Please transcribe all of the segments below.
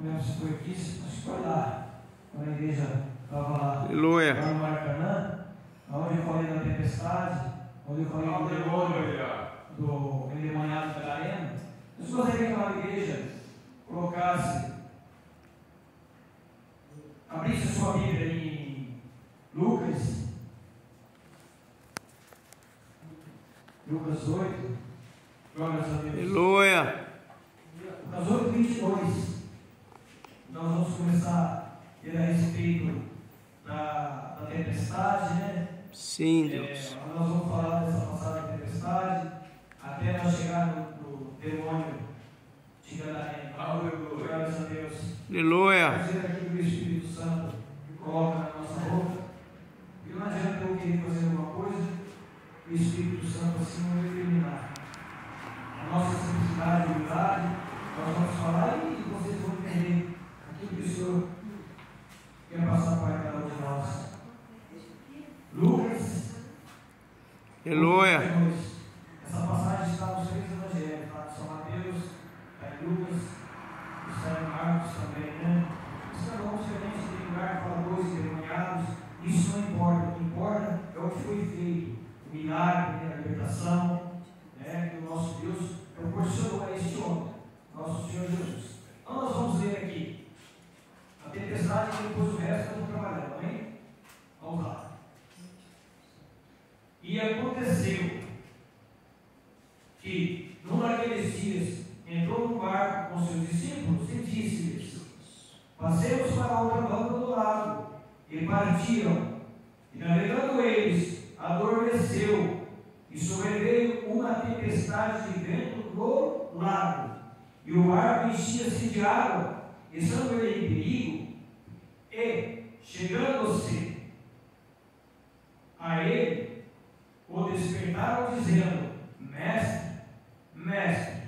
lembro se foi aqui, acho que foi lá, quando a igreja estava lá, Aleluia. lá no Maracanã, onde eu falei da tempestade, onde eu falei do demônio, do endemoniado da arena. Eu gostaria que aquela igreja colocasse, abrisse sua Bíblia em Lucas 8, glórias a Deus. Aleluia. Lucas 8, 22. Nós vamos começar a ter a respeito da tempestade, né? Sim, Deus. Nós vamos falar dessa passada da tempestade, até nós chegar no demônio de Gadareno. Glórias a Deus. Aleluia. Fazer aquilo que o Espírito Santo coloca na nossa boca. E não adianta eu querer fazer alguma coisa e o Espírito Santo assim não determinar. A nossa simplicidade e humildade, nós vamos falar e vocês vão entender aquilo que o Senhor quer passar para cada um de nós. Lucas. Aleluia. Essa passagem está nos 3 evangelhos, tá? São Mateus, está em Lucas, está em Marcos também, né? Isso é bom, diferente, tem lugar que fala dois endemoniados, isso não importa. O que importa é o que foi feito, o milagre, a libertação, né? Que o nosso Deus proporcionou a este homem, nosso Senhor Jesus. Então nós vamos ler aqui a tempestade e depois o resto eu vou trabalhando, amém? Vamos lá. E aconteceu que, num daqueles dias, entrou no barco com seus discípulos e disse-lhes: passemos para a outra banda do lago. E partiram. E navegando eles, adormeceu, e sobreveio uma tempestade de vento no lago. E o barco enchia-se de água, estando ele em perigo. E, chegando-se a ele, o despertaram, dizendo: Mestre, Mestre,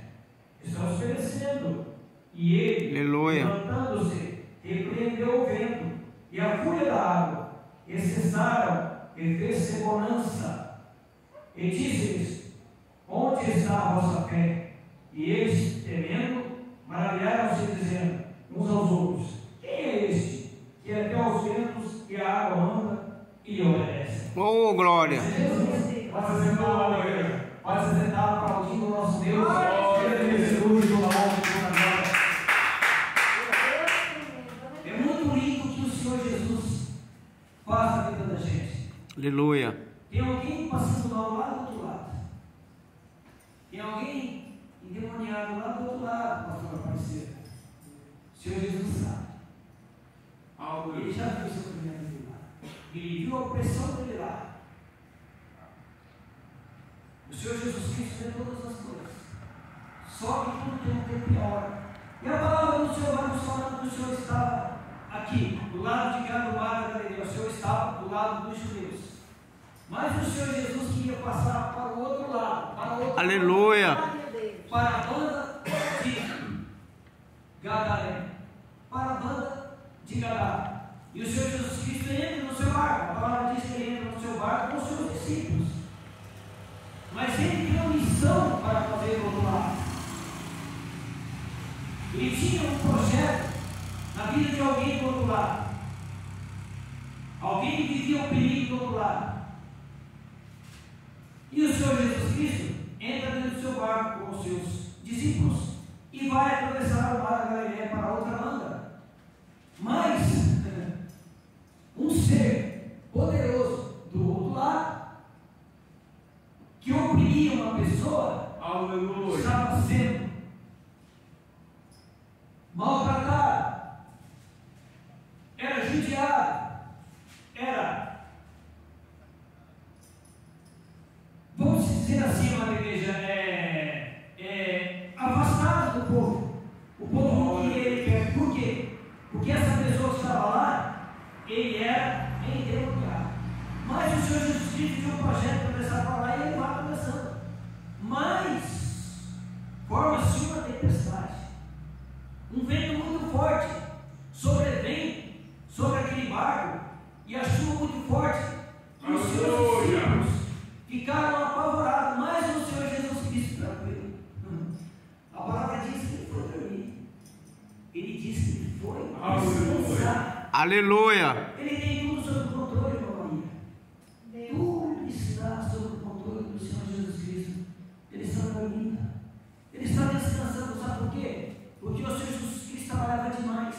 estamos perecendo. E ele, levantando-se, repreendeu o vento e a fúria da água, e cessaram, e fez-se bonança. E disse-lhes: onde está a vossa fé? E eles, temendo, maravilharam-se, dizendo uns aos outros: quem é este, que até os ventos e a água anda e obedece? Oh, glória! Pode se sentar, igreja. Pode se sentar, aplaudindo o nosso Deus. É muito lindo que o Senhor Jesus faz na vida da gente. Aleluia. Tem alguém passando mal lá do outro lado. Tem alguém endemoniado lá do outro lado, pastor Aparecido. O Senhor Jesus sabe. Ele já viu o sofrimento dele lá. Ele viu a opressão dele lá. O Senhor Jesus Cristo vê todas as coisas. Só que tudo tem um tempo e hora. E a palavra do Senhor vai nos falando que o Senhor estava aqui, do lado de cá do mar da Galileia. O Senhor estava do lado dos judeus. Mas o Senhor Jesus queria passar para o outro lado. Para o outro Aleluia. lado, para a banda de Gadareno. Para a banda de Gadara. E o Senhor Jesus Cristo entra no seu barco. A palavra diz que ele entra no seu barco com os seus discípulos. Mas ele tinha uma missão para fazer do outro lado. Ele tinha um projeto na vida de alguém do outro lado. Alguém que vivia o perigo do outro lado. E o Senhor Jesus Cristo entra dentro do seu barco com os seus discípulos e vai atravessar o mar da Galileia para a outra banda. Mas um ser poderoso do outro lado, que oprimia uma pessoa, aleluia, estava sendo maltratado, era judiado, era, vamos dizer assim, uma igreja, afastado do povo. O povo não queria ele perto. Por quê? Porque essa pessoa que estava lá, ele era endemoniado. Mas o Senhor Jesus Cristo tinha um projeto para começar para lá e ele vai começando. Mas forma-se uma tempestade, um vento muito forte sobrevém sobre aquele barco e a chuva muito forte. E os seus discípulos ficaram apavorados, mas o Senhor Jesus Cristo tranquilo. A palavra diz que ele foi dormir. Ele disse disse que ele foi Aleluia. descansar. Aleluia. Ele tem tudo sob o controle, irmã Maria. Tudo está sob o controle do Senhor Jesus Cristo. Ele está dormindo. Ele está descansando, sabe por quê? Porque o Senhor Jesus Cristo trabalhava demais.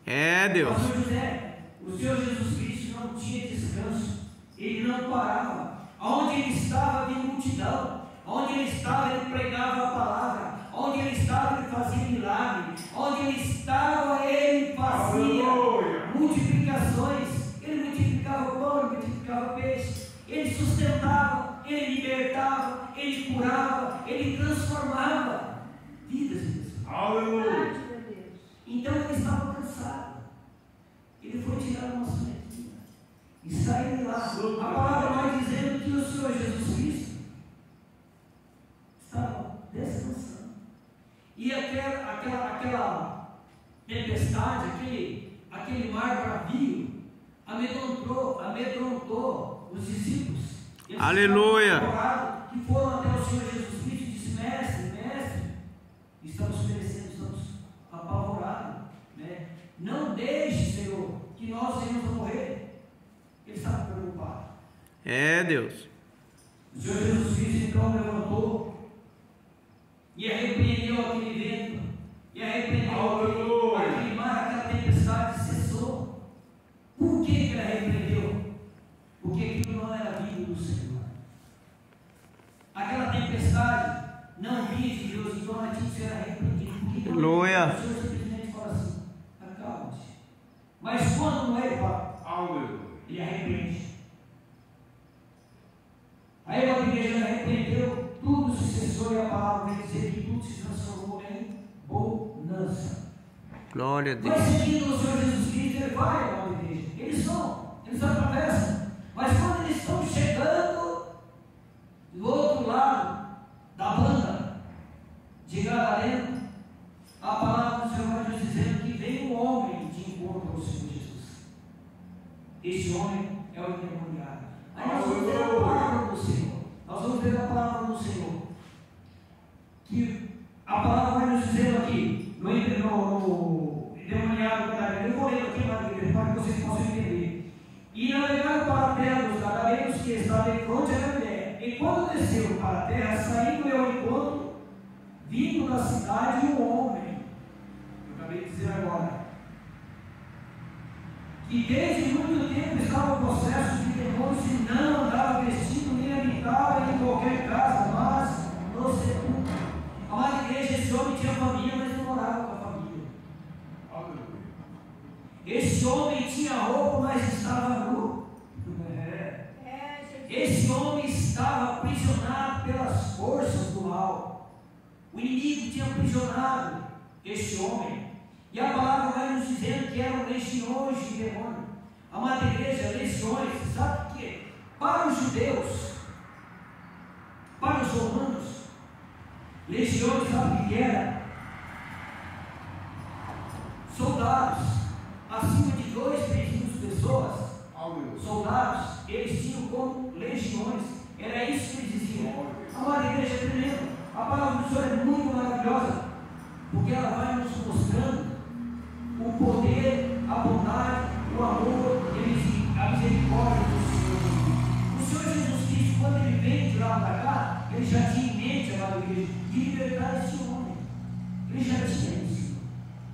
É, Deus. Pastor José, o Senhor Jesus Cristo não tinha descanso. Ele não parava. Onde ele estava havia multidão. Onde ele estava, ele pregava a palavra. Onde ele estava, ele fazia milagre. Onde ele estava, ele fazia multiplicações. Ele multiplicava pão, ele multiplicava peixe. Ele sustentava, ele libertava, ele curava, ele transformava vidas de pessoas. Aleluia. Então ele estava cansado. Ele foi tirar uma sonequinha e saiu de lá. A palavra vai dizendo que o Senhor Jesus Cristo estava descansando. E aquela tempestade, aquele mar bravio, amedrontou os discípulos. Eles Aleluia. que foram até o Senhor Jesus Cristo e disse: Mestre, estamos perecendo, estamos apavorados, né? Não deixe, Senhor, que nós venhamos a morrer. Ele estava preocupado. É, Deus. O Senhor Jesus Cristo então levantou e arrepreendeu aquele vento, e arrepreendeu aquele mar, aquela tempestade cessou. Por que ele arrepreendeu? Porque aquilo não era vindo do Senhor. Aquela tempestade não vinha de Deus, então ela tinha que ser arrepreendido. Aleluia. O Senhor simplesmente fala assim: acalma-te. Mas quando não é, ele fala, ele arrepreende. Aí a igreja arrependeu, tudo se cessou e a palavra vem dizer que tudo se transformou em bonança. Glória a Deus. Mas seguindo o Senhor Jesus Cristo, ele vai à igreja. Eles atravessam. Mas quando eles estão chegando do outro lado da banda de Gadareno, a palavra do Senhor vai nos dizendo que vem um homem de encontro ao Senhor Jesus. Esse homem é o endemoniado. Aí nós vamos ver a palavra do Senhor. Nós vamos ver a palavra do Senhor. Que a palavra vai nos dizer aqui, no endemoniado Gadareno. Eu vou ler aqui para que vocês possam entender. E navegaram para a terra dos Gadarenos, que estava em fronte à Galiléia. E quando desceram para a terra, saindo ao encontro, vindo da cidade um homem. Eu acabei de dizer agora. Que desde muito tempo estava em processo de demônios e não andava vestido nem habitava em qualquer casa, mas no sepulcro. Amada igreja, esse homem tinha família, mas não morava com a família. Esse homem tinha roupa, mas estava nu. Esse homem estava aprisionado pelas forças do mal. O inimigo tinha aprisionado esse homem. E a palavra vai nos dizendo que eram legiões de demônio. Amada igreja, legiões, sabe o que? Para os judeus, para os romanos, legiões, sabe o que era? Soldados, acima de 2, 3 mil pessoas, soldados, eles tinham como legiões. Era isso que eles diziam. Amada igreja, é tremendo. A palavra do Senhor é muito maravilhosa, porque ela vai nos mostrando o poder, a bondade, o amor, a misericórdia do Senhor. O Senhor Jesus Cristo, quando ele veio de lá para cá, ele já tinha em mente, amada igreja, de libertar esse homem. Ele já tinha isso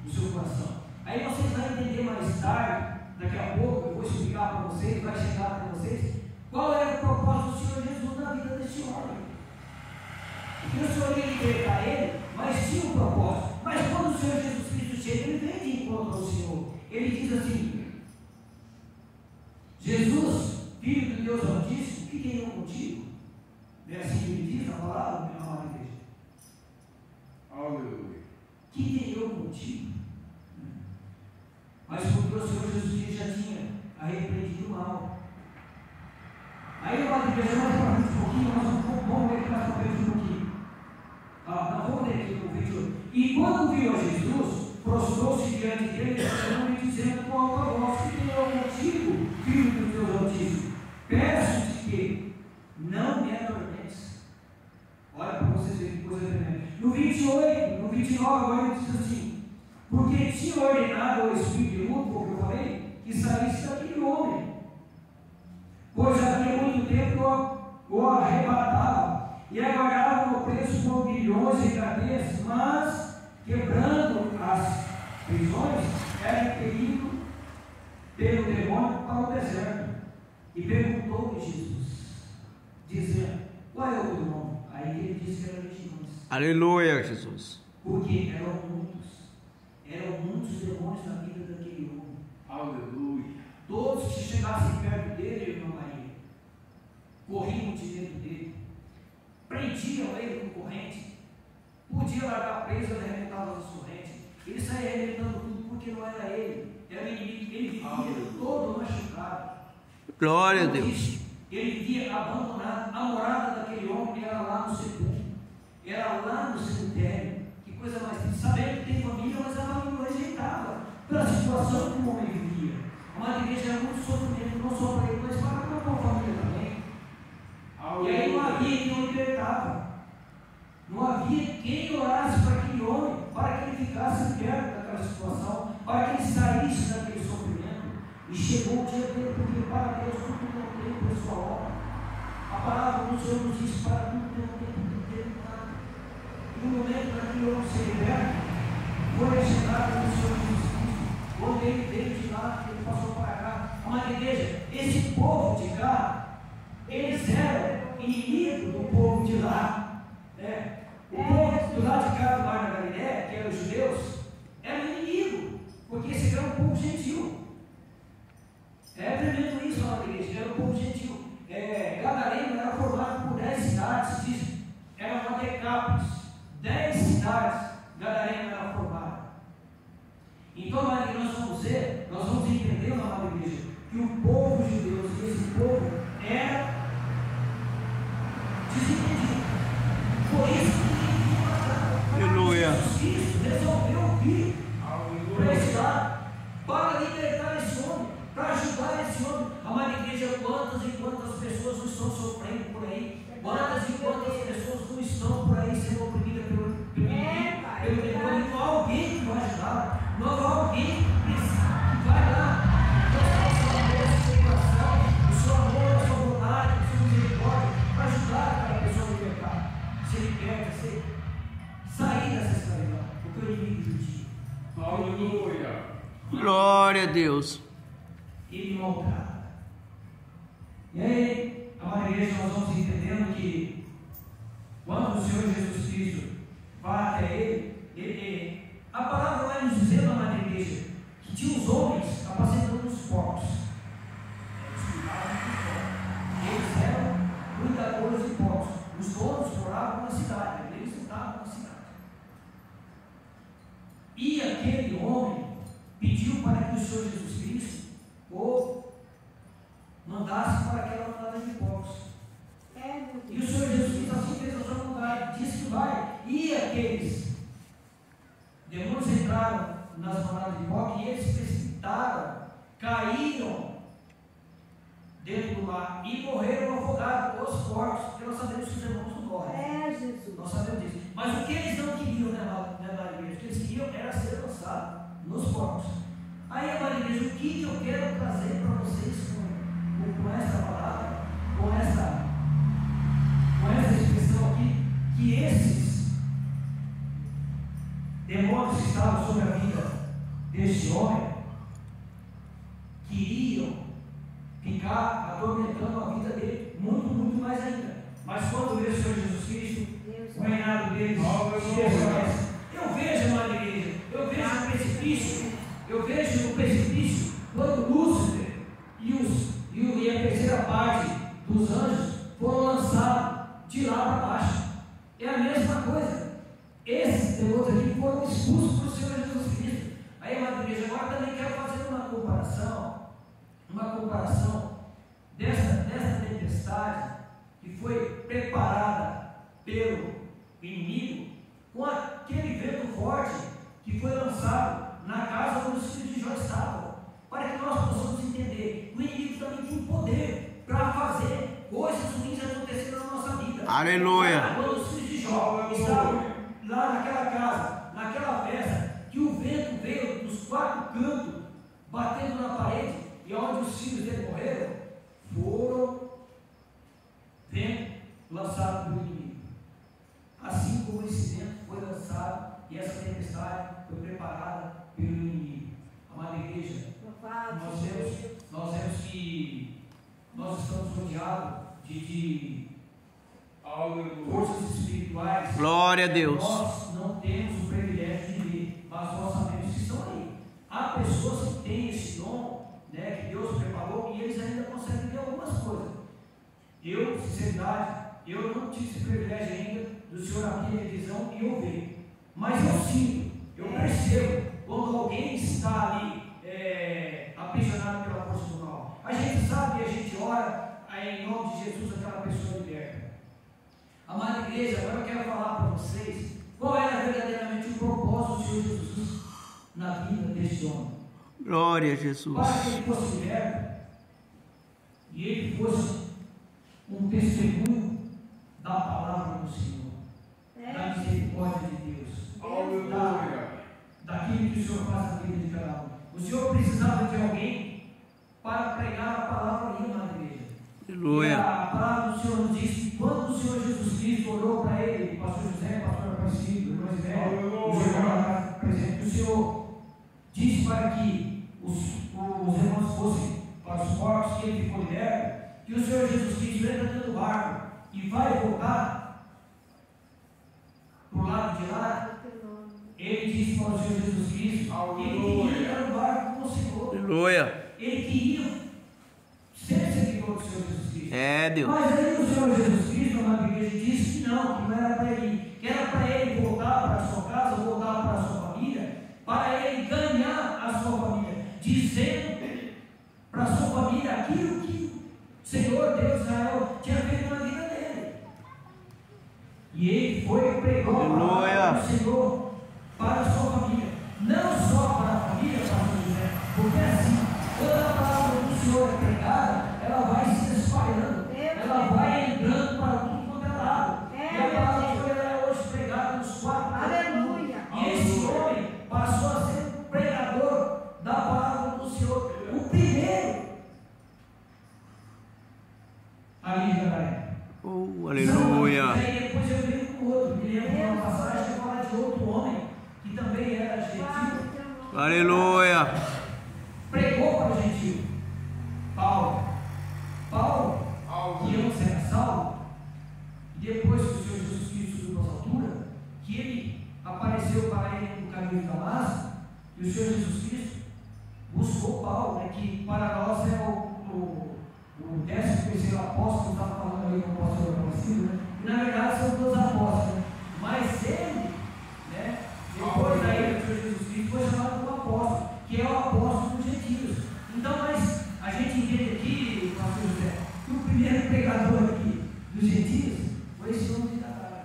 no seu coração. Aí vocês vão entender mais tarde, daqui a pouco, eu vou explicar para vocês, vai chegar para vocês, qual era o propósito do Senhor Jesus na vida desse homem. Porque o Senhor ia libertar ele, mas tinha um propósito. Mas quando o Senhor Jesus Cristo chega, ele vem de encontro ao Senhor. Ele diz assim: Jesus, Filho de Deus Altíssimo, que tem eu contigo? Não é assim que ele diz na palavra, minha amada igreja? Aleluia. Que tem eu contigo? Mas porque o Senhor Jesus Cristo já tinha arrepreendido o mal. Aí eu vou dizer mais para frente um pouquinho, nós vamos ver mais para frente um pouquinho. Nós vamos ler aqui no vídeo. E quando viu a Jesus, prostrou-se diante dele, e dizendo com alta voz: que tem eu contigo, Filho do Deus Altíssimo? Peço-te que não me atormentes. Olha para vocês verem que coisa tremenda. No 28, no 29, agora ele diz assim: porque tinha ordenado ao espírito de luto, como eu falei, que saísse daquele homem, pois havia muito tempo o arrebatava e aguardava o preço por milhões de cadeias, mas quebrando as prisões, era impelido pelo demônio para o deserto. E perguntou-lhe Jesus, dizendo: qual é o teu nome? Aí ele disse que era legiões. Aleluia, Jesus. Porque eram muitos demônios na vida daquele homem. Aleluia. Todos que chegassem perto dele, irmã Maria, corriam de dentro dele, prendiam ele com corrente, podia largar preso, ele arrebentava as correntes, ele saía arrebentando tudo porque não era ele, era o inimigo, ele vivia todo machucado. Glória a Deus. Ele via abandonado, a morada daquele homem era lá no sepulcro, era lá no cemitério. Que coisa mais triste, sabendo que tem família, mas a família não rejeitava pela situação que o homem vivia. A Madre Igreja era muito sofrimento, não só para ele, mas para a própria família também. E aí não havia quem o libertava, não havia quem orasse para aquele homem, para que ele ficasse perto daquela situação, para que ele saísse daquele sofrimento. E chegou o dia dele, porque para Deus tudo tem um tempo em sua obra. A palavra do Senhor nos diz: para tudo tem um tempo, não tem nada. E no momento para que o homem se liberta, foi a chegada do Senhor Jesus Cristo. Quando ele veio de lá, ele passou para cá. Amada igreja, esse povo de cá, eles eram inimigos do povo de lá. O povo do lado de cá do Mar da Galileia, que eram os judeus, era inimigo, porque esse era um povo gentil. É tremendo isso, amada igreja, era um povo gentil. Gadareno era formado por 10 cidades, diz, era uma decápolis, 10 cidades, Gadareno era formado. Então, amada igreja, nós vamos entender, amada igreja, que o povo judeu, esse povo era desentendido. Por isso que Aleluia. Jesus resolveu vir para esse lado, para libertar esse homem, para ajudar esse homem. Amada igreja, quantas e quantas pessoas não estão sofrendo por aí? Quantas e quantas pessoas não estão por aí sendo oprimidas pelo demônio? Não há alguém que vai ajudar, não há alguém que vai lá. O seu amor, a sua vontade, a sua misericórdia, para ajudar aquela pessoa a libertar, se liberta, sair dessa escravidão, porque o inimigo judia. Aleluia. Glória a Deus. Ele maltrata. E aí, amada igreja, nós vamos entendendo que quando o Senhor Jesus Cristo vai até ele, a palavra vai nos dizer, amada igreja, que tinha os homens apacentando os porcos. Eles eram cuidadores de porcos. Os donos moravam na cidade, eles não estavam na cidade. E aquele homem pediu para que o Senhor Jesus Cristo mandasse para aquela manada de porcos. E o Senhor Jesus Cristo assim fez a sua vontade, disse que vai. E aqueles demônios entraram nas manadas de porcos e eles precipitaram, caíram dentro do mar e morreram afogados, os porcos, porque nós sabemos que os demônios não morrem. Jesus. Nós sabemos disso. Mas o que eles não queriam, né, Maria? O que eles queriam era ser lançados nos porcos. Aí, Maria, o que eu quero trazer para vocês com essa palavra, com essa expressão aqui, que esses demônios que estavam sobre a vida deste homem queriam ficar atormentando a vida dele muito, muito mais ainda. Mas quando veio o Senhor Jesus Cristo, o reinado deles se desvanece. Eu vejo, amada igreja, eu vejo no precipício quando Lúcifer e a terceira parte dos anjos foram lançados de lá para baixo. É a mesma coisa. Esses demônios aqui foram expulsos por Senhor Jesus Cristo. Aí, amada igreja, agora também quero fazer uma comparação dessa tempestade que foi preparada pelo inimigo com aquele vento forte que foi lançado na casa onde os filhos de Jó estavam, para que nós possamos entender. O inimigo também tinha um poder para fazer coisas ruins acontecerem na nossa vida. Aleluia. Quando os filhos de Jó estavam lá naquela casa, naquela festa, que o vento veio batendo na parede, e onde os filhos dele morreram, foram lançados pelo inimigo. Assim como esse vento foi lançado e essa tempestade foi preparada pelo inimigo. Amada igreja, nós vemos que nós estamos rodeados de forças espirituais. Glória a Deus. Nós não temos o privilégio de ver, mas nós sabemos que estão aí. Há pessoas que têm esse dom, né, que Deus preparou, e eles ainda conseguem ver algumas coisas. Eu, sinceridade, eu não tive esse privilégio ainda do Senhor abrir a visão e ouvir. Mas eu sinto, eu percebo quando alguém está ali aprisionado pela força do mal. A gente sabe e a gente ora em nome de Jesus, aquela pessoa liberta. Amada igreja, agora eu quero falar para vocês qual era verdadeiramente o propósito do Senhor Jesus na vida deste homem. Glória a Jesus. Para que ele fosse liberto e ele fosse um testemunho da palavra do Senhor, da misericórdia de Deus, daquilo que o Senhor faz na vida de cada um. O Senhor precisava de alguém para pregar a palavra ali na igreja. Aleluia. E a palavra do Senhor nos diz que quando o Senhor Jesus Cristo olhou para ele, pastor José, pastor Aparecido, irmão Ismael, os irmãos da casa presente, o Senhor disse para que os irmãos fossem para os portos, que ele ficou liberto, que o Senhor Jesus Cristo entra dentro do barco e vai voltar para o lado de lá. Ele disse para o Senhor Jesus Cristo que ele queria entrar no barco com o Senhor. Aleluia. Ele queria ser seguidor do Senhor Jesus Cristo. É, Deus. Mas aí o Senhor Jesus Cristo, na igreja, disse que não era para ele ir, que era para ele voltar para a sua casa, voltar para a sua família, para ele ganhar a sua família, dizendo para a sua família aquilo que o Senhor Deus de Israel tinha feito na vida dele. E ele foi e pregou a palavra do Senhor para a sua família, não só para a família, pastor José, porque assim, toda a palavra do Senhor é pregada, ela vai se espalhando, ela vai entrando para tudo quanto é lado. E a palavra do Senhor é hoje pregada nos 4 cantos. E esse homem passou a ser o pregador da palavra do Senhor, o primeiro ali da época. Oh, aleluia. E aí depois eu venho com o outro, me lembro de uma passagem que fala de outro homem que também era gentil. Aleluia. Pregou para o gentil. Paulo, que antes era Saulo, e depois que o Senhor Jesus Cristo subiu para as alturas, que ele apareceu para ele no caminho de Damasco, e o Senhor Jesus Cristo buscou Paulo, né, que para nós é o 13º apóstolo, estava falando aí com o pastor Aparecido, né? E na verdade são 2 apóstolos, né? Mas ele, né, depois daí do Senhor Jesus Cristo, foi chamado como apóstolo, que é o apóstolo dos gentios. Então, mas a gente entende aqui, pastor José, que o primeiro pregador aqui dos gentios foi esse homem de Gadara.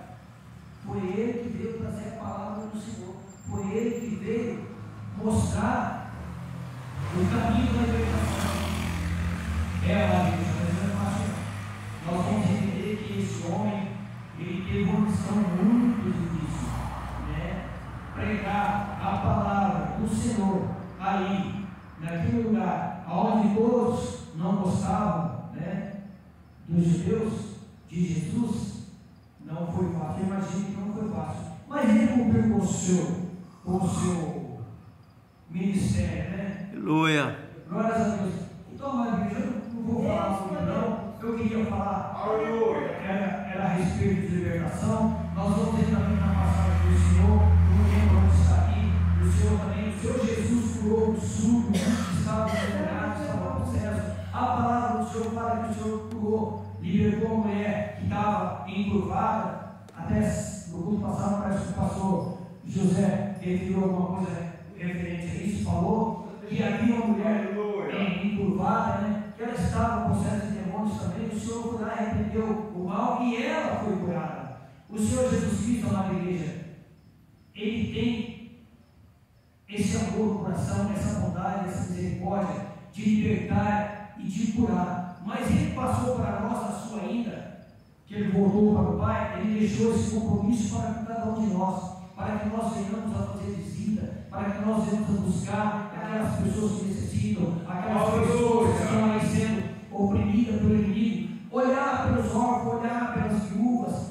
Foi ele que veio trazer a palavra do Senhor, foi ele que veio mostrar o caminho da libertação. Nós vamos entender que esse homem, ele teve uma missão muito difícil, né? Pregar a palavra do Senhor ali, naquele lugar onde todos não gostavam, né, dos judeus, de Jesus, não foi fácil. Eu imagino que não foi fácil, mas ele cumpriu com o seu ministério, né? Aleluia. Glórias a Deus. Então, amado, eu não vou falar sobre não. Eu queria falar, era a respeito de libertação. Nós vamos ter também na passagem do Senhor, no tempo onde está aqui, o Senhor também, o Senhor Jesus curou o surdo que estava envergonhado, estava possesso. A palavra do Senhor fala que o Senhor curou, libertou a mulher que estava encurvada. Até no culto passado, parece que o pastor José referiu alguma coisa referente a isso, falou que havia uma mulher encurvada, né? Que ela estava possessa de demônios também. O Senhor foi lá e repreendeu o mal e ela foi curada. O Senhor Jesus Cristo, amada igreja, ele tem esse amor no coração, essa bondade, essa misericórdia de libertar e de curar. Mas ele passou para nós a sua ida, que ele voltou para o Pai, ele deixou esse compromisso para cada um de nós. para que nós venhamos a fazer visita, para que nós venhamos a buscar aquelas pessoas que necessitam, aquelas pessoas que estão aí sendo oprimidas pelo inimigo, olhar pelos órfãos, olhar pelas viúvas,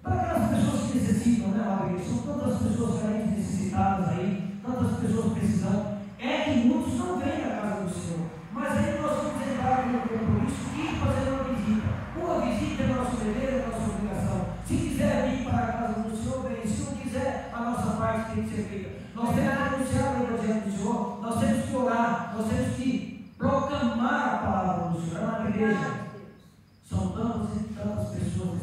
para aquelas pessoas que necessitam, né, Madre? São tantas pessoas carentes, necessitadas aí, tantas pessoas precisando. É que muitos não vêm à casa do Senhor, mas aí nós vamos entrar com o compromisso e fazer uma visita. Uma visita é nosso dever, é nossa obrigação. Se quiser vir para a casa do Senhor, vem. Se não quiser, a nossa parte tem que ser feita. Nós temos que anunciar o Evangelho do Senhor, nós temos que orar, nós temos que proclamar a palavra do Senhor. É uma igreja. São tantas e tantas pessoas